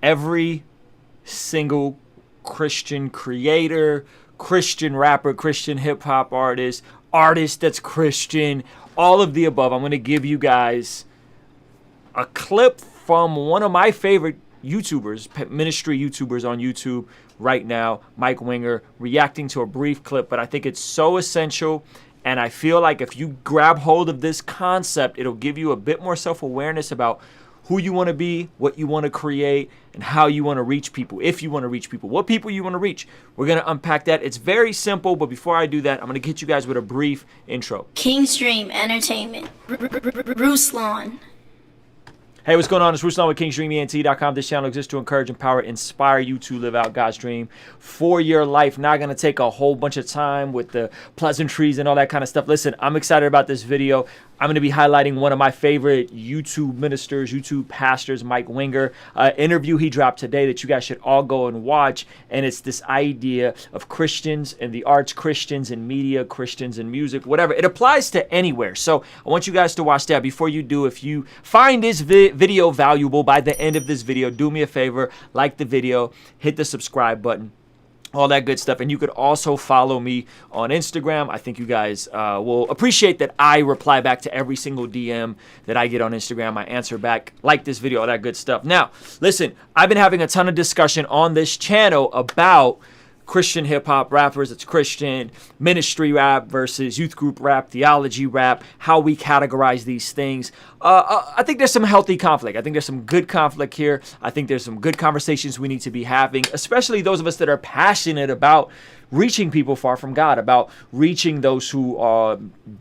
every single Christian creator, Christian rapper, Christian hip-hop artist that's Christian, all of the above. I'm going to give you guys a clip from one of my favorite YouTubers, ministry YouTubers on YouTube right now, Mike Winger, reacting to a brief clip, but I think it's so essential. And I feel like if you grab hold of this concept, it'll give you a bit more self-awareness about who you want to be, what you want to create, and how you want to reach people. If you want to reach people, what people you want to reach. We're going to unpack that. It's very simple, but before I do that, I'm going to get you guys with a brief intro. King's Dream Entertainment, Ruslan. Hey, what's going on? It's Ruslan with KingStreamENT.com. This channel exists to encourage, empower, inspire you to live out God's dream for your life. Not going to take a whole bunch of time with the pleasantries and all that kind of stuff. Listen, I'm excited about this video. I'm going to be highlighting one of my favorite YouTube ministers, YouTube pastors, Mike Winger, interview he dropped today that you guys should all go and watch. And it's this idea of Christians in the arts, Christians in media, Christians in music, whatever. It applies to anywhere. So I want you guys to watch that. Before you do, if you find this video valuable by the end of this video, do me a favor, like the video, hit the subscribe button, all that good stuff. And you could also follow me on Instagram. I think you guys will appreciate that I reply back to every single DM that I get on Instagram. I answer back, like this video, all that good stuff. Now, listen, I've been having a ton of discussion on this channel about Christian hip-hop rappers. It's Christian ministry rap versus youth group rap, theology rap, how we categorize these things. I think there's some healthy conflict. I think there's some good conflict here. I think there's some good conversations we need to be having, especially those of us that are passionate about reaching people far from God, about reaching those who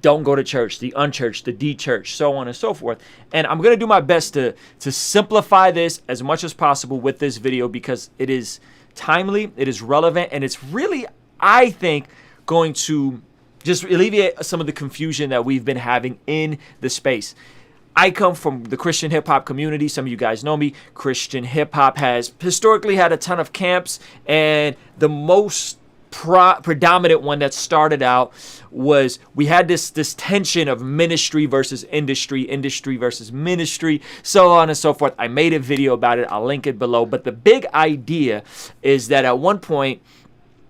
don't go to church, the unchurched, the de-churched, so on and so forth. And I'm going to do my best to simplify this as much as possible with this video because it is timely, it is relevant, and it's really, I think, going to just alleviate some of the confusion that we've been having in the space. I come from the Christian hip-hop community. Some of you guys know me. Christian hip-hop has historically had a ton of camps, and the most predominant one that started out was we had this tension of ministry versus industry versus ministry, so on and so forth. I made a video about it. I'll link it below. But the big idea is that at one point,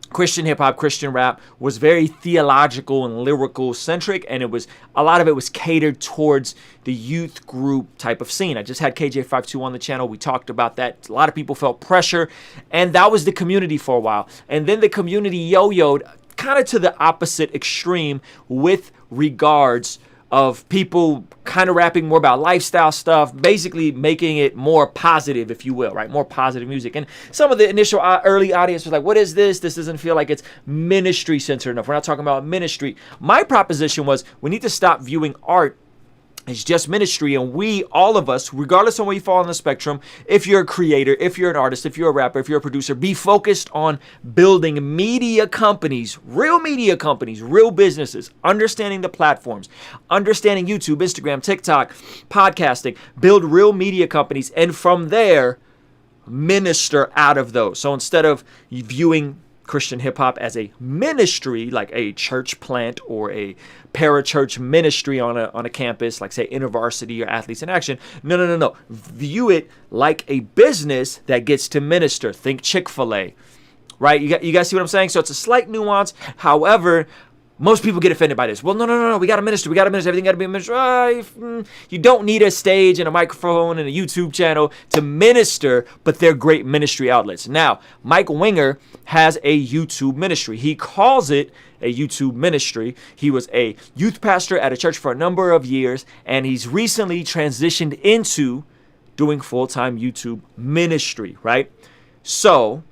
Christian hip hop, Christian rap was very theological and lyrical centric, and a lot of it was catered towards the youth group type of scene. I just had KJ52 on the channel. We talked about that. A lot of people felt pressure, and that was the community for a while. And then the community yo-yoed kind of to the opposite extreme with regards of people kind of rapping more about lifestyle stuff, basically making it more positive, if you will, right? More positive music. And some of the initial early audience was like, what is this? This doesn't feel like it's ministry centered enough. We're not talking about ministry. My proposition was we need to stop viewing art as just ministry, and we, all of us, regardless of where you fall on the spectrum, if you're a creator, if you're an artist, if you're a rapper, if you're a producer, be focused on building media companies, real businesses, understanding the platforms, understanding YouTube, Instagram, TikTok, podcasting, build real media companies, and from there, minister out of those. So instead of viewing Christian hip hop as a ministry, like a church plant or a parachurch ministry on a campus, like say InterVarsity or Athletes in Action. No. View it like a business that gets to minister. Think Chick-fil-A, right? You guys see what I'm saying? So it's a slight nuance. However, most people get offended by this. Well, no. We got to minister. Everything got to be a ministry. You don't need a stage and a microphone and a YouTube channel to minister, but they're great ministry outlets. Now, Mike Winger has a YouTube ministry. He calls it a YouTube ministry. He was a youth pastor at a church for a number of years, and he's recently transitioned into doing full-time YouTube ministry, right? So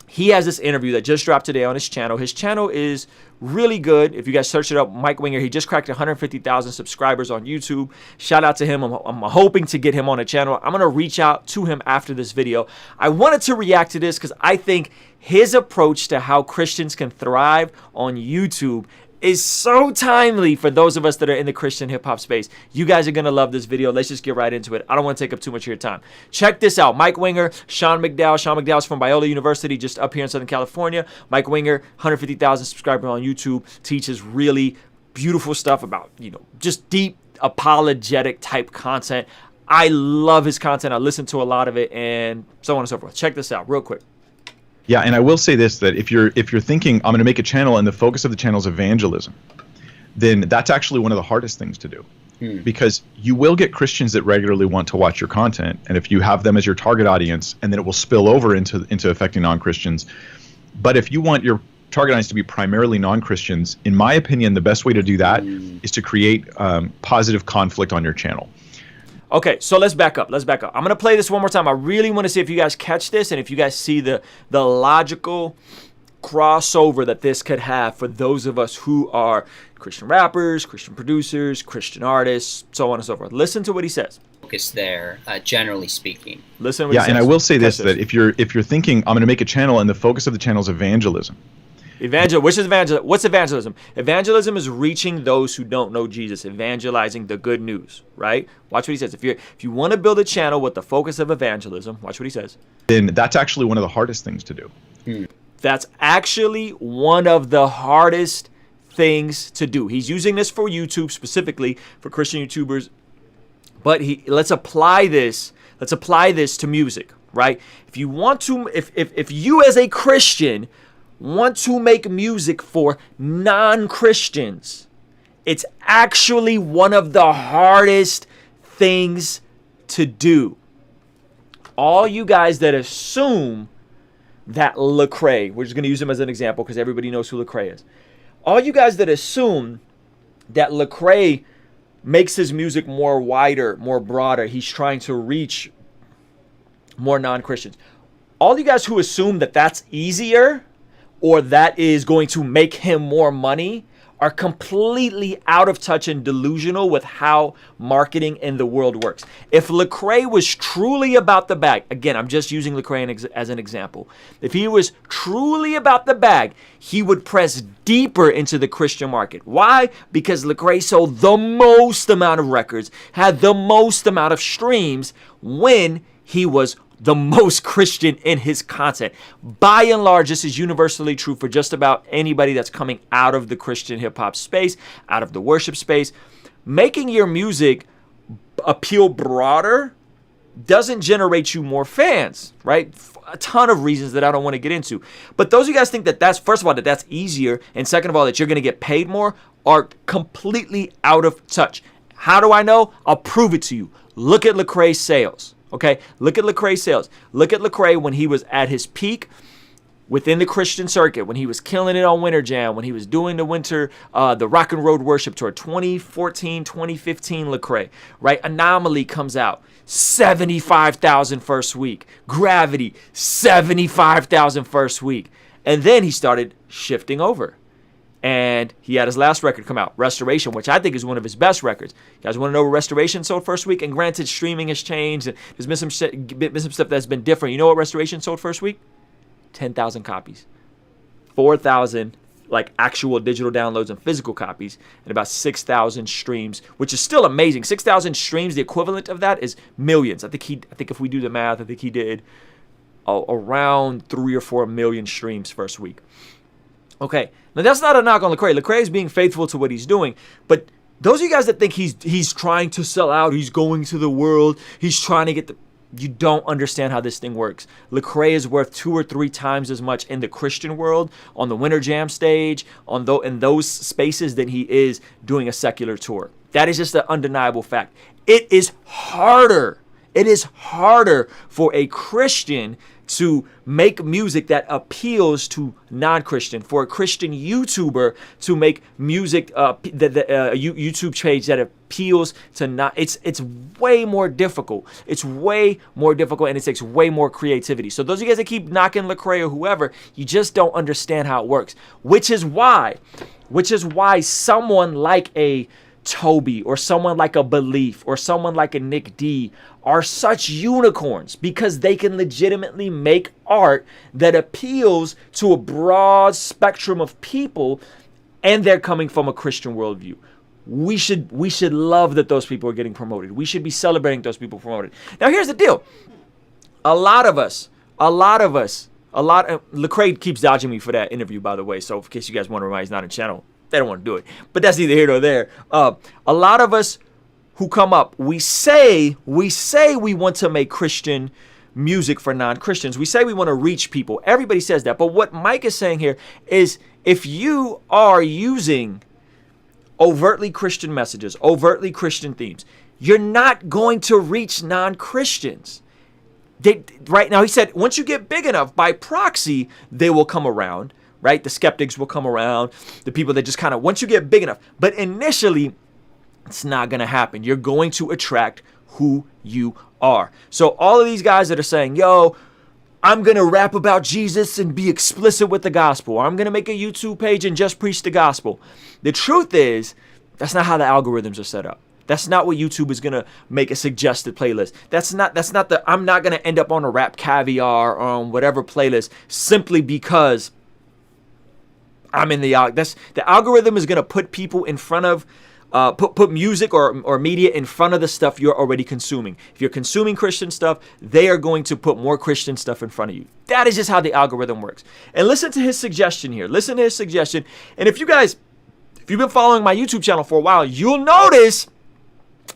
he has this interview that just dropped today on his channel. His channel is really good. If you guys search it up, Mike Winger, he just cracked 150,000 subscribers on YouTube. Shout out to him. I'm hoping to get him on the channel. I'm going to reach out to him after this video. I wanted to react to this because I think his approach to how Christians can thrive on YouTube is so timely for those of us that are in the Christian hip-hop space. You guys are going to love this video. Let's just get right into it. I don't want to take up too much of your time. Check this out. Mike Winger, Sean McDowell. Sean McDowell's from Biola University, just up here in Southern California. Mike Winger, 150,000 subscribers on YouTube, teaches really beautiful stuff about, just deep apologetic type content. I love his content. I listen to a lot of it, and so on and so forth. Check this out real quick. Yeah, and I will say this, that if you're thinking I'm going to make a channel and the focus of the channel is evangelism, then that's actually one of the hardest things to do. Because you will get Christians that regularly want to watch your content, and if you have them as your target audience, and then it will spill over into affecting non-Christians. But if you want your target audience to be primarily non-Christians, in my opinion, the best way to do that is to create positive conflict on your channel. Okay, so let's back up. I'm going to play this one more time. I really want to see if you guys catch this and if you guys see the logical crossover that this could have for those of us who are Christian rappers, Christian producers, Christian artists, so on and so forth. Listen to what he says. Focus there, generally speaking. Listen to what he says. And I will say this, that if you're thinking I'm going to make a channel and the focus of the channel is evangelism. What's evangelism? Evangelism is reaching those who don't know Jesus, evangelizing the good news, right? Watch what he says. If you want to build a channel with the focus of evangelism, watch what he says. Then that's actually one of the hardest things to do. That's actually one of the hardest things to do. He's using this for YouTube, specifically for Christian YouTubers. But let's apply this to music, right? If you want to, if you as a Christian want to make music for non-Christians, it's actually one of the hardest things to do. All you guys that assume that Lecrae, we're just going to use him as an example because everybody knows who Lecrae is. All you guys that assume that Lecrae makes his music more wider, more broader, he's trying to reach more non-Christians. All you guys who assume that that's easier or that is going to make him more money are completely out of touch and delusional with how marketing in the world works. If Lecrae was truly about the bag, again, I'm just using Lecrae as an example. If he was truly about the bag, he would press deeper into the Christian market. Why? Because Lecrae sold the most amount of records, had the most amount of streams when he was the most Christian in his content. By and large, this is universally true for just about anybody that's coming out of the Christian hip-hop space, out of the worship space. Making your music appeal broader doesn't generate you more fans, right? A ton of reasons that I don't want to get into. But those of you guys think that that's, first of all, that that's easier, and second of all, that you're going to get paid more, are completely out of touch. How do I know? I'll prove it to you. Look at Lecrae's sales. Okay, look at Lecrae's sales. Look at Lecrae when he was at his peak within the Christian circuit, when he was killing it on Winter Jam, when he was doing the Rock and Road Worship Tour, 2014, 2015 Lecrae, right? Anomaly comes out, 75,000 first week. Gravity, 75,000 first week. And then he started shifting over. And he had his last record come out, Restoration, which I think is one of his best records. You guys want to know what Restoration sold first week? And granted, streaming has changed. And there's been some stuff that's been different. You know what Restoration sold first week? 10,000 copies. 4,000 like actual digital downloads and physical copies, and about 6,000 streams, which is still amazing. 6,000 streams, the equivalent of that is millions. I think if we do the math, I think he did around 3 or 4 million streams first week. Okay, now that's not a knock on Lecrae. Lecrae is being faithful to what he's doing, but those of you guys that think he's trying to sell out, he's going to the world, he's trying to get the... You don't understand how this thing works. Lecrae is worth 2 or 3 times as much in the Christian world, on the Winter Jam stage, in those spaces than he is doing a secular tour. That is just an undeniable fact. It is harder. It is harder for a Christian to make music that appeals to non-Christian, for a Christian YouTuber to make music, YouTube page that appeals to not. It's way more difficult. It's way more difficult, and it takes way more creativity. So those of you guys that keep knocking Lecrae or whoever, you just don't understand how it works. Which is why someone like a Toby or someone like a Belief or someone like a Nick D are such unicorns, because they can legitimately make art that appeals to a broad spectrum of people, and they're coming from a Christian worldview. We should love that those people are getting promoted. We should be celebrating those people promoted. Now here's the deal. Lecrae keeps dodging me for that interview, by the way, so in case you guys wonder why he's not in channel, they don't want to do it. But that's neither here nor there. A lot of us who come up, we say we want to make Christian music for non-Christians. We say we want to reach people. Everybody says that. But what Mike is saying here is, if you are using overtly Christian messages, overtly Christian themes, you're not going to reach non-Christians. Right now, he said, once you get big enough, by proxy, they will come around, right? The skeptics will come around, the people that just kind of, once you get big enough. But initially, it's not going to happen. You're going to attract who you are. So all of these guys that are saying, yo, I'm going to rap about Jesus and be explicit with the gospel, or I'm going to make a YouTube page and just preach the gospel. The truth is, that's not how the algorithms are set up. That's not what YouTube is going to make a suggested playlist. That's not I'm not going to end up on a Rap Caviar or on whatever playlist simply because I'm in the algorithm is going to put people in front of put music or media in front of the stuff you're already consuming. If you're consuming Christian stuff, they are going to put more Christian stuff in front of you. That is just how the algorithm works. And listen to his suggestion here. Listen to his suggestion. And if you've been following my YouTube channel for a while, you'll notice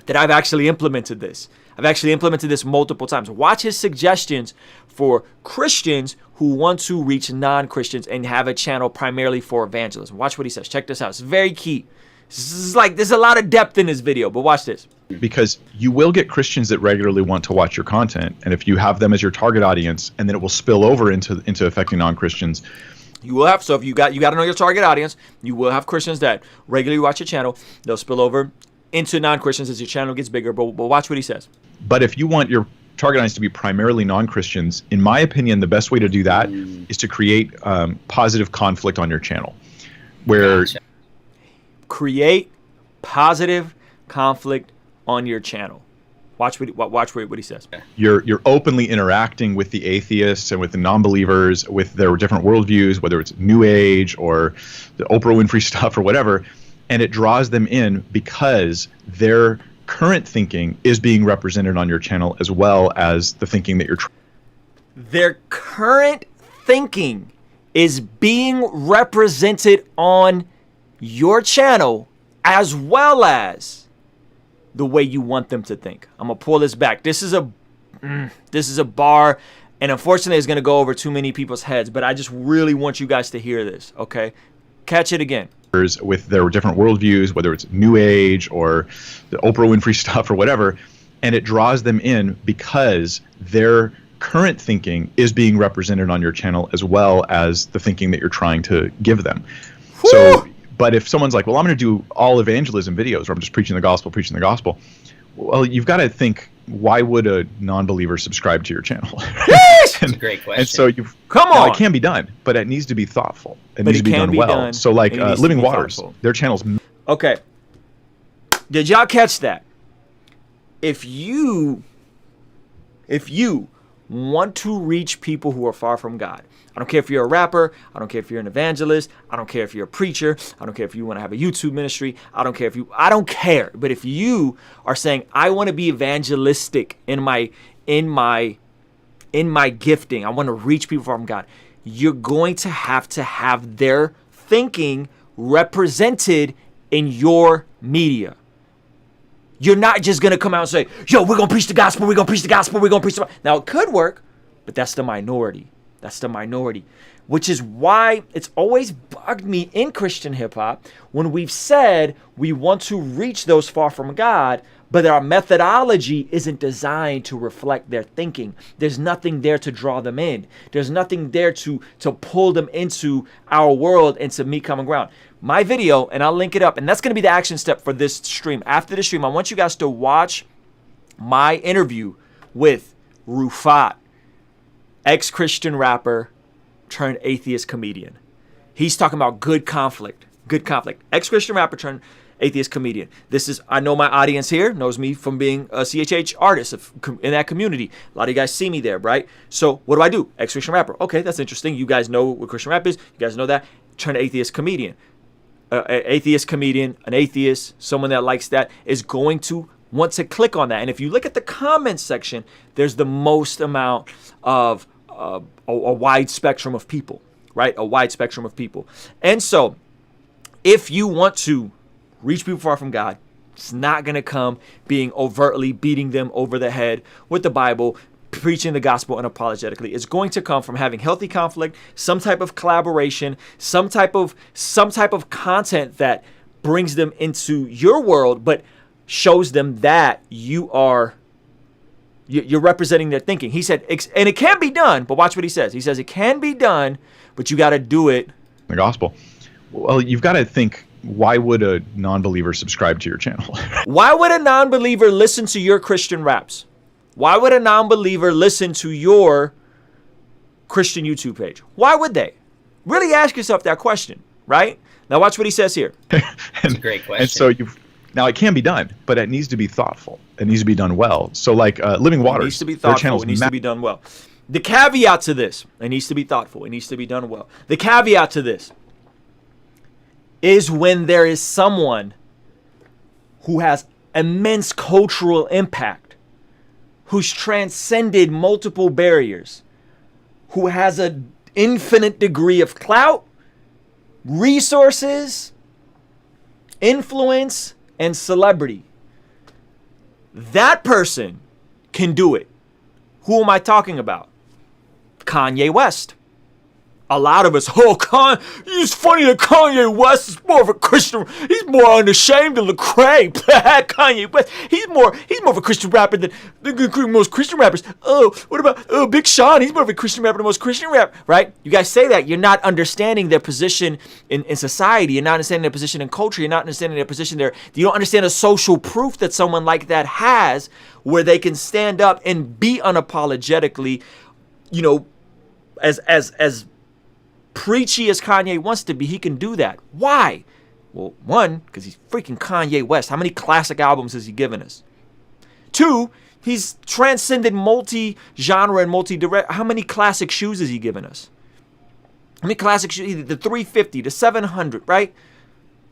that I've actually implemented this. I've actually implemented this multiple times. Watch his suggestions for Christians who want to reach non-Christians and have a channel primarily for evangelism. Watch what he says. Check this out. It's very key. There's a lot of depth in this video, but watch this. Because you will get Christians that regularly want to watch your content, and if you have them as your target audience, and then it will spill over into affecting non-Christians. You will have, so if you got to know your target audience, you will have Christians that regularly watch your channel. They'll spill over into non-Christians as your channel gets bigger, but watch what he says. But if you want your target audience to be primarily non-Christians, in my opinion, the best way to do that is to create positive conflict on your channel, where create positive conflict on your channel. Watch what he says. You're openly interacting with the atheists and with the non-believers, with their different worldviews, whether it's New Age or the Oprah Winfrey stuff or whatever, and it draws them in because their current thinking is being represented on your channel as well as the thinking that you're Their current thinking is being represented on your channel as well as the way you want them to think. I'm gonna pull this back. This is a bar, and unfortunately it's gonna go over too many people's heads, but I just really want you guys to hear this, okay? Catch it again. With their different worldviews, whether it's New Age or the Oprah Winfrey stuff or whatever, and it draws them in because their current thinking is being represented on your channel as well as the thinking that you're trying to give them. Woo! So, but if someone's like, well, I'm going to do all evangelism videos where I'm just preaching the gospel, well, you've got to think, why would a non-believer subscribe to your channel? That's a great question. And so it can be done, but it needs to be thoughtful. It needs to be done well. So like Living Waters, their channel's... Okay. Did y'all catch that? If you want to reach people who are far from God, I don't care if you're a rapper, I don't care if you're an evangelist, I don't care if you're a preacher, I don't care if you want to have a YouTube ministry, I don't care. But if you are saying, I want to be evangelistic in my gifting, I want to reach people from God, you're going to have their thinking represented in your media. You're not just going to come out and say, yo, we're going to preach the gospel, we're going to preach the gospel, we're going to preach the gospel. Now, it could work, but that's the minority. That's the minority, which is why it's always bugged me in Christian hip hop when we've said we want to reach those far from God, but our methodology isn't designed to reflect their thinking. There's nothing there to draw them in. There's nothing there to pull them into our world and to meet common ground. My video, and I'll link it up, and that's going to be the action step for this stream. After the stream, I want you guys to watch my interview with Rufat, ex-Christian rapper turned atheist comedian. He's talking about good conflict. Ex-Christian rapper turned atheist comedian. I know my audience here knows me from being a CHH artist in that community. A lot of you guys see me there, right? So what do? Ex-Christian rapper. Okay, that's interesting. You guys know what Christian rap is. You guys know that. Turned atheist comedian. Atheist comedian, an atheist, someone that likes that is going to want to click on that. And if you look at the comments section, there's the most amount of a wide spectrum of people, right? A wide spectrum of people. And so if you want to reach people far from God, It's not going to come being overtly beating them over the head with the Bible, preaching the gospel unapologetically. It's going to come from having healthy conflict, some type of collaboration, some type of content that brings them into your world, but shows them that you're representing their thinking. He said, and it can be done, but watch what he says. He says it can be done, but you got to do it. The gospel. Well, you've got to think, why would a non-believer subscribe to your channel? Why would a non-believer listen to your Christian raps? Why would a non-believer listen to your Christian YouTube page? Why would they? Really ask yourself that question, right? Now watch what he says here. That's a great question. And so now it can be done, but it needs to be thoughtful. It needs to be done well. So like Living Waters, it needs to be thoughtful. It needs to be done well. The caveat to this, it needs to be thoughtful. It needs to be done well. The caveat to this is when there is someone who has immense cultural impact, who's transcended multiple barriers, who has an infinite degree of clout, resources, influence, and celebrity. That person can do it. Who am I talking about? Kanye West. A lot of us, it's funny that Kanye West is more of a Christian. He's more unashamed than Lecrae. Kanye West, he's more of a Christian rapper than most Christian rappers. Oh, what about Big Sean? He's more of a Christian rapper than most Christian rap, right? You guys say that. You're not understanding their position in society. You're not understanding their position in culture. You're not understanding their position there. You don't understand the social proof that someone like that has, where they can stand up and be unapologetically, as preachy as Kanye wants to be. He can do that. Why? Well, one, because he's freaking Kanye West. How many classic albums has he given us? Two, he's transcended multi-genre and multi-direct. How many classic shoes has he given us? How many classic shoes? The 350, the 700, right?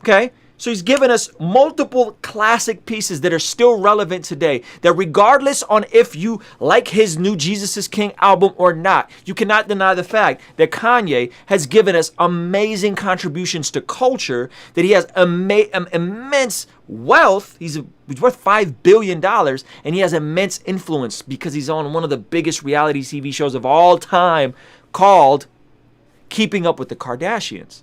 Okay. So he's given us multiple classic pieces that are still relevant today, that regardless on if you like his new Jesus is King album or not, you cannot deny the fact that Kanye has given us amazing contributions to culture, that he has immense wealth. He's worth $5 billion, and he has immense influence because he's on one of the biggest reality TV shows of all time called Keeping Up with the Kardashians.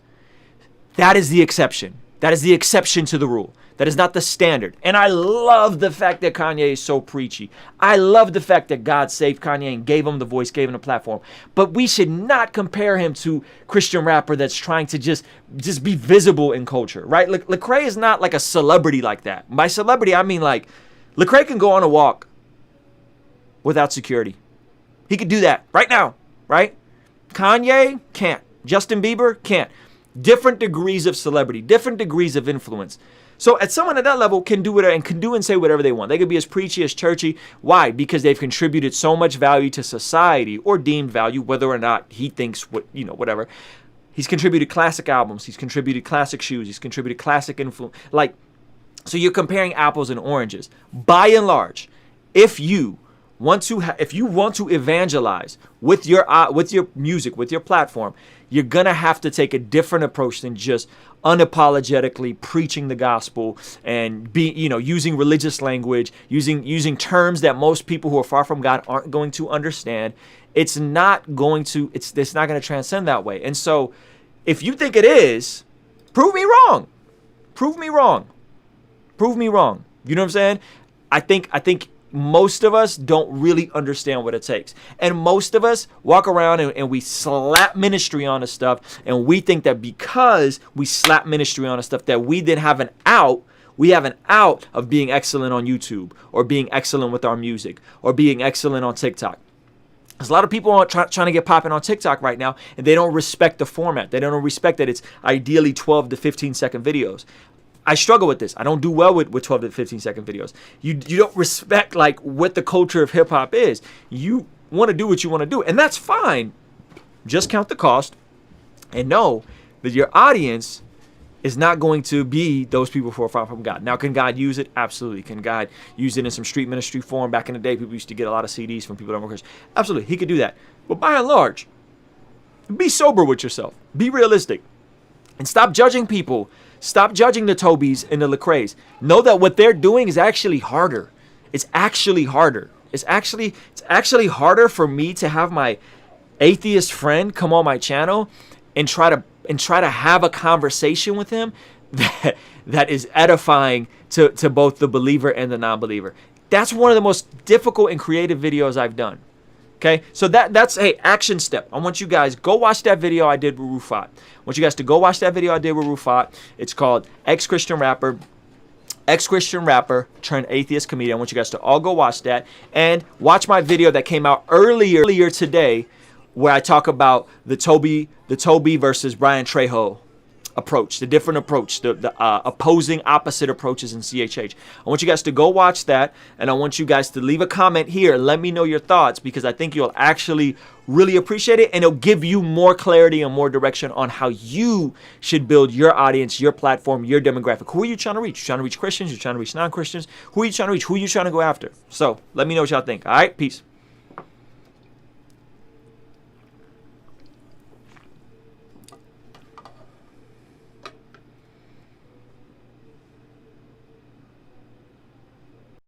That is the exception. That is the exception to the rule. That is not the standard. And I love the fact that Kanye is so preachy. I love the fact that God saved Kanye and gave him the voice, gave him the platform. But we should not compare him to Christian rapper that's trying to just be visible in culture, right? Lecrae is not like a celebrity like that. By celebrity, I mean like Lecrae can go on a walk without security. He could do that right now, right? Kanye can't. Justin Bieber can't. Different degrees of celebrity, different degrees of influence. So at someone at that level can do it and can do and say whatever they want. They could be as preachy, as churchy. Why? Because they've contributed so much value to society, or deemed value, whether or not he thinks whatever. He's contributed classic albums. He's contributed classic shoes. He's contributed classic influence. So you're comparing apples and oranges. By and large, if you want to evangelize with your music, with your platform, you're gonna have to take a different approach than just unapologetically preaching the gospel and using religious language, using terms that most people who are far from God aren't going to understand. It's not going to transcend that way. And so if you think it is, prove me wrong. Prove me wrong. Prove me wrong. You know what I'm saying? I think most of us don't really understand what it takes. And most of us walk around and we slap ministry on the stuff, and we think that because we slap ministry on the stuff that we then have an out. We have an out of being excellent on YouTube, or being excellent with our music, or being excellent on TikTok. There's a lot of people trying to get popping on TikTok right now, and they don't respect the format. They don't respect that it's ideally 12 to 15 second videos. I struggle with this. I don't do well with 12 to 15 second videos. You don't respect what the culture of hip hop is. You want to do what you want to do, and that's fine. Just count the cost and know that your audience is not going to be those people who are far from God. Now, can God use it? Absolutely. Can God use it in some street ministry form? Back in the day, people used to get a lot of CDs from people that were Christian. Absolutely. He could do that. But by and large, be sober with yourself. Be realistic. And stop judging people Stop judging the Tobys and the Lecraes. Know that what they're doing is actually harder. It's actually harder. It's actually harder for me to have my atheist friend come on my channel and try to have a conversation with him that is edifying to both the believer and the non-believer. That's one of the most difficult and creative videos I've done. Okay, so that's a action step. I want you guys go watch that video I did with Rufat. I want you guys to go watch that video I did with Rufat. It's called Ex-Christian Rapper turned atheist comedian. I want you guys to all go watch that and watch my video that came out earlier today, where I talk about the Toby versus Brian Trejo approach, the different approach, the opposing opposite approaches in CHH. I want you guys to go watch that, and I want you guys to leave a comment here. Let me know your thoughts, because I think you'll actually really appreciate it, and it'll give you more clarity and more direction on how you should build your audience, your platform, your demographic. Who are you trying to reach? You're trying to reach Christians? You're trying to reach non-Christians? Who are you trying to reach? Who are you trying to go after? So let me know what y'all think. All right, peace.